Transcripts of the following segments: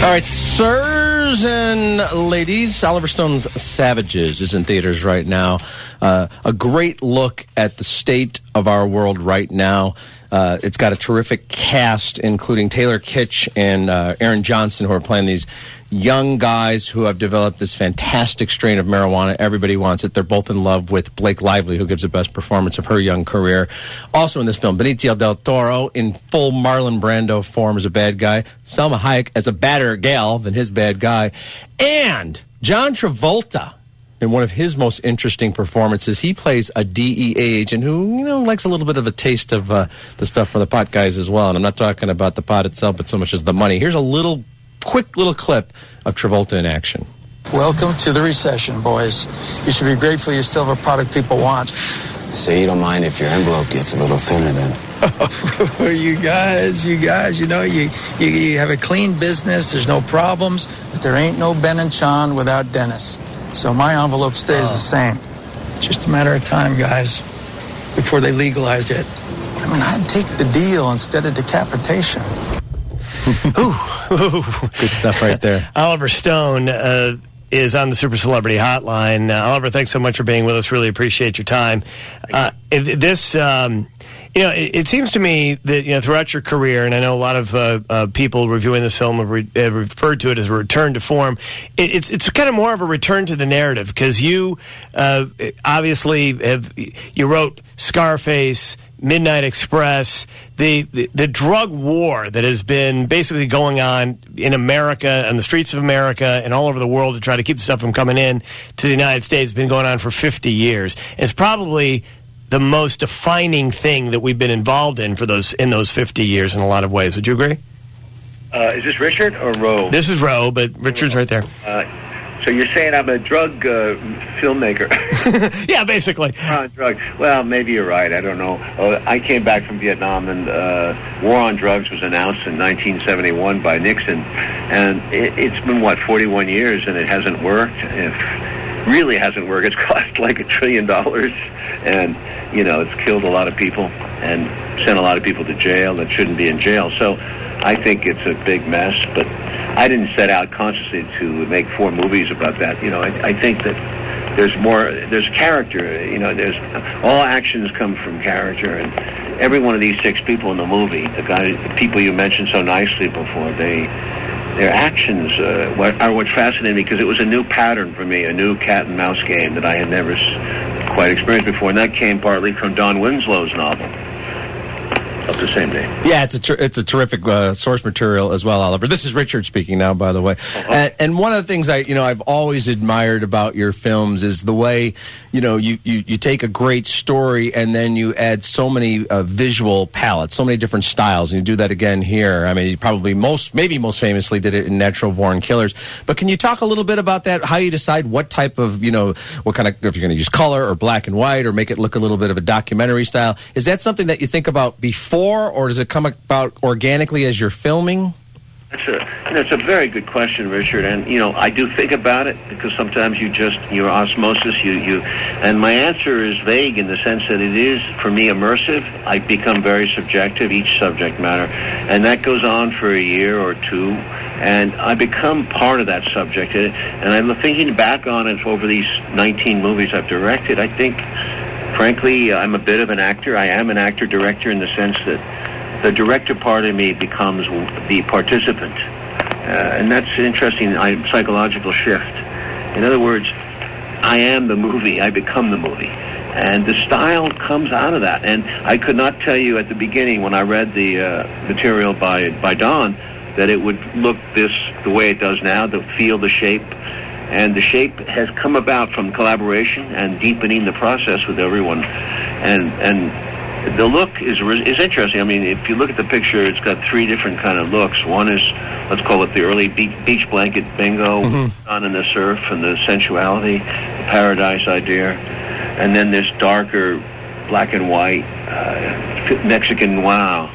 All right, sirs and ladies, Oliver Stone's Savages is in theaters right now. A great look at the state of our world right now. It's got a terrific cast, including Taylor Kitsch and Aaron Johnson, who are playing these young guys who have developed this fantastic strain of marijuana. Everybody wants it. They're both in love with Blake Lively, who gives the best performance of her young career. Also in this film, Benicio del Toro in full Marlon Brando form as a bad guy. Salma Hayek as a badder gal than his bad guy. And John Travolta in one of his most interesting performances. He plays a DEA agent who, likes a little bit of a taste of the stuff for the pot guys as well. And I'm not talking about the pot itself, but so much as the money. Here's a quick little clip of Travolta in action. Welcome to the recession, boys. You should be grateful you still have a product people want. So you don't mind if your envelope gets a little thinner then? Oh, you guys, you have a clean business, there's no problems, but there ain't no Ben and Sean without Dennis. So my envelope stays the same. Just a matter of time, guys, before they legalize it. I'd take the deal instead of decapitation. Ooh, good stuff right there. Oliver Stone is on the Super Celebrity Hotline. Oliver, thanks so much for being with us. Really appreciate your time. It seems to me that throughout your career, and I know a lot of people reviewing this film have referred to it as a return to form. It's kind of more of a return to the narrative because you obviously you wrote Scarface, Midnight Express, the drug war that has been basically going on in America, on the streets of America, and all over the world to try to keep the stuff from coming in to the United States has been going on for 50 years. It's probably the most defining thing that we've been involved in in those 50 years in a lot of ways. Would you agree? Is this Richard or Roe? This is Roe, but Richard's right there. So you're saying I'm a drug filmmaker? Yeah, basically. On drugs. Well, maybe you're right. I don't know. I came back from Vietnam, and war on drugs was announced in 1971 by Nixon, and it's been 41 years, and it hasn't worked. It really hasn't worked. It's cost like $1 trillion, and it's killed a lot of people and sent a lot of people to jail that shouldn't be in jail. So I think it's a big mess, but I didn't set out consciously to make 4 movies about that. I think that there's character. There's all actions come from character, and every one of these 6 people in the movie, the people you mentioned so nicely before, their actions are what fascinated me, because it was a new pattern for me, a new cat and mouse game that I had never quite experienced before, and that came partly from Don Winslow's novel of the same name. Yeah, it's a terrific source material as well, Oliver. This is Richard speaking now, by the way. Uh-huh. And one of the things I've always admired about your films is the way you take a great story and then you add so many visual palettes, so many different styles, and you do that again here. I mean, you probably most famously did it in Natural Born Killers. But can you talk a little bit about that? How you decide what type of what kind of, if you're going to use color or black and white or make it look a little bit of a documentary style? Is that something that you think about before? Or does it come about organically as you're filming? That's a very good question, Richard. And I do think about it because sometimes your osmosis, and my answer is vague in the sense that it is for me immersive. I become very subjective, each subject matter, and that goes on for a year or 2, and I become part of that subject. And I'm thinking back on it over these 19 movies I've directed. I think, frankly, I'm a bit of an actor. I am an actor-director in the sense that the director part of me becomes the participant. And that's an interesting psychological shift. In other words, I am the movie. I become the movie. And the style comes out of that. And I could not tell you at the beginning when I read the material by Don that it would look the way it does now, the feel, the shape. And the shape has come about from collaboration and deepening the process with everyone. And the look is interesting. I mean, if you look at the picture, it's got 3 different kind of looks. One is, let's call it the early beach blanket bingo, sun and the surf and the sensuality, the paradise idea. And then this darker black and white Mexican wow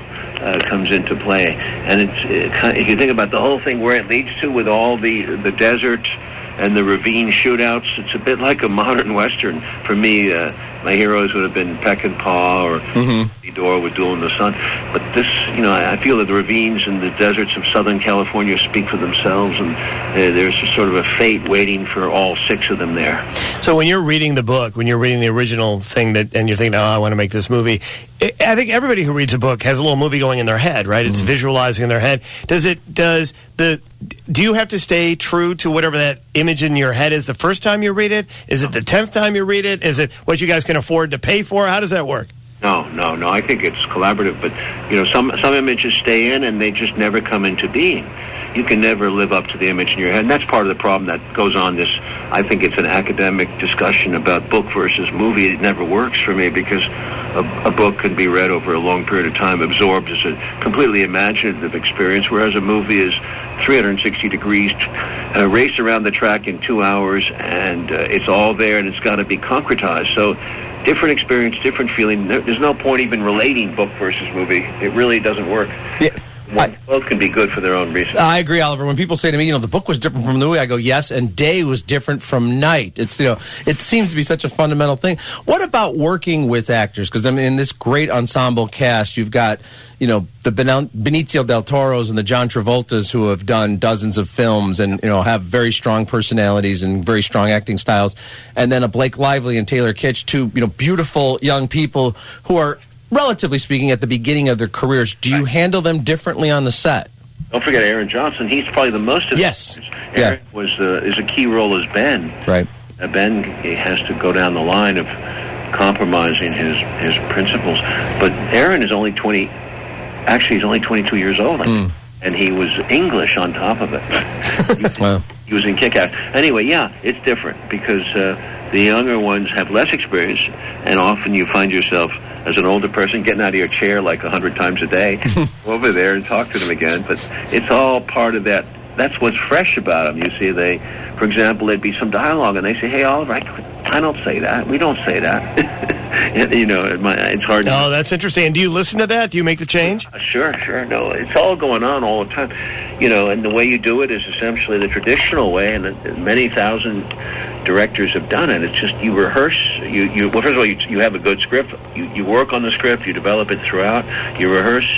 comes into play. And if you think about the whole thing, where it leads to with all the desert and the ravine shootouts, it's a bit like a modern Western for me. My heroes would have been Peckinpah or Dora with Duel in the Sun. But this, I feel that the ravines and the deserts of Southern California speak for themselves, and there's just sort of a fate waiting for all 6 of them there. So when you're reading the book, when you're reading the original thing and you're thinking, I want to make this movie, I think everybody who reads a book has a little movie going in their head, right? It's visualizing in their head. Do you have to stay true to whatever that image in your head is the first time you read it? Is it the 10th time you read it? Is it what you guys can afford to pay for? How does that work? No. I think it's collaborative, but some images stay in and they just never come into being. You can never live up to the image in your head, and that's part of the problem that goes on. I think it's an academic discussion about book versus movie. It never works for me because a book can be read over a long period of time, absorbed as a completely imaginative experience, whereas a movie is 360 degrees, race around the track in 2 hours, and it's all there, and it's got to be concretized. So different experience, different feeling. There's no point even relating book versus movie. It really doesn't work. Yeah. Both can be good for their own reasons. I agree, Oliver. When people say to me, the book was different from the movie, I go, yes, and day was different from night. It's, it seems to be such a fundamental thing. What about working with actors? Because, in this great ensemble cast, you've got, the Benicio del Toros and the John Travoltas who have done dozens of films and, have very strong personalities and very strong acting styles. And then a Blake Lively and Taylor Kitsch, two, beautiful young people who are, relatively speaking, at the beginning of their careers. Do you handle them differently on the set? Don't forget Aaron Johnson. He's probably the most. Yes. Aaron is a key role as Ben. Right. Ben has to go down the line of compromising his principles. But Aaron is only 20. Actually, he's only 22 years old, I think. And he was English on top of it. Wow. He was in Kick-Ass. Anyway, it's different because the younger ones have less experience, and often you find yourself, as an older person, getting out of your chair like 100 times a day, go over there and talk to them again. But it's all part of that. That's what's fresh about them. You see, for example, there'd be some dialogue, and they say, "Hey, Oliver, I don't say that. We don't say that." It's hard. Oh, that's interesting. And do you listen to that? Do you make the change? Sure. No, it's all going on all the time. And the way you do it is essentially the traditional way, and many thousand directors have done it. It's just you rehearse. Well, first of all, you have a good script. You work on the script. You develop it throughout. You rehearse.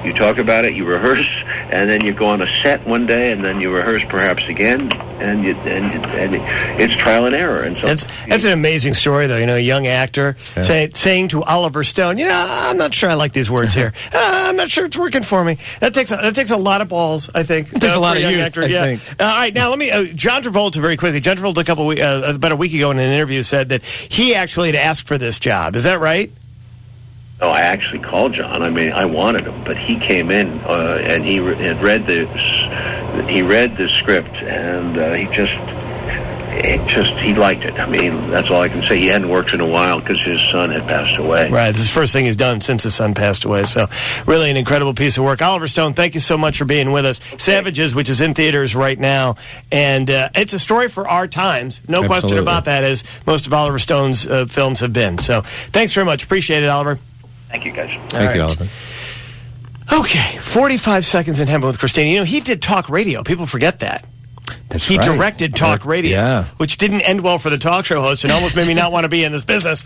You talk about it. You rehearse, and then you go on a set one day, and then you rehearse perhaps again, and it's trial and error. And so that's an amazing story, though. A young actor saying to Oliver Stone, "I'm not sure I like these words here. I'm not sure it's working for me." That takes a lot of balls, I think. There's a lot of young youth, actor. I think. All right, now let me. John Travolta, very quickly. John Travolta, about a week ago in an interview, said that he actually had asked for this job. Is that right? No, I actually called John. I wanted him, but he came in and he had read the script, and he liked it. That's all I can say. He hadn't worked in a while because his son had passed away. Right. This is the first thing he's done since his son passed away. So really an incredible piece of work. Oliver Stone, thank you so much for being with us. Savages, which is in theaters right now. And it's a story for our times. No question about that, as most of Oliver Stone's films have been. So thanks very much. Appreciate it, Oliver. Thank you, guys. Thank you, Oliver. Okay, 45 Seconds in Heaven with Christina. He did talk radio. People forget that. He directed talk radio, which didn't end well for the talk show host and almost made me not want to be in this business.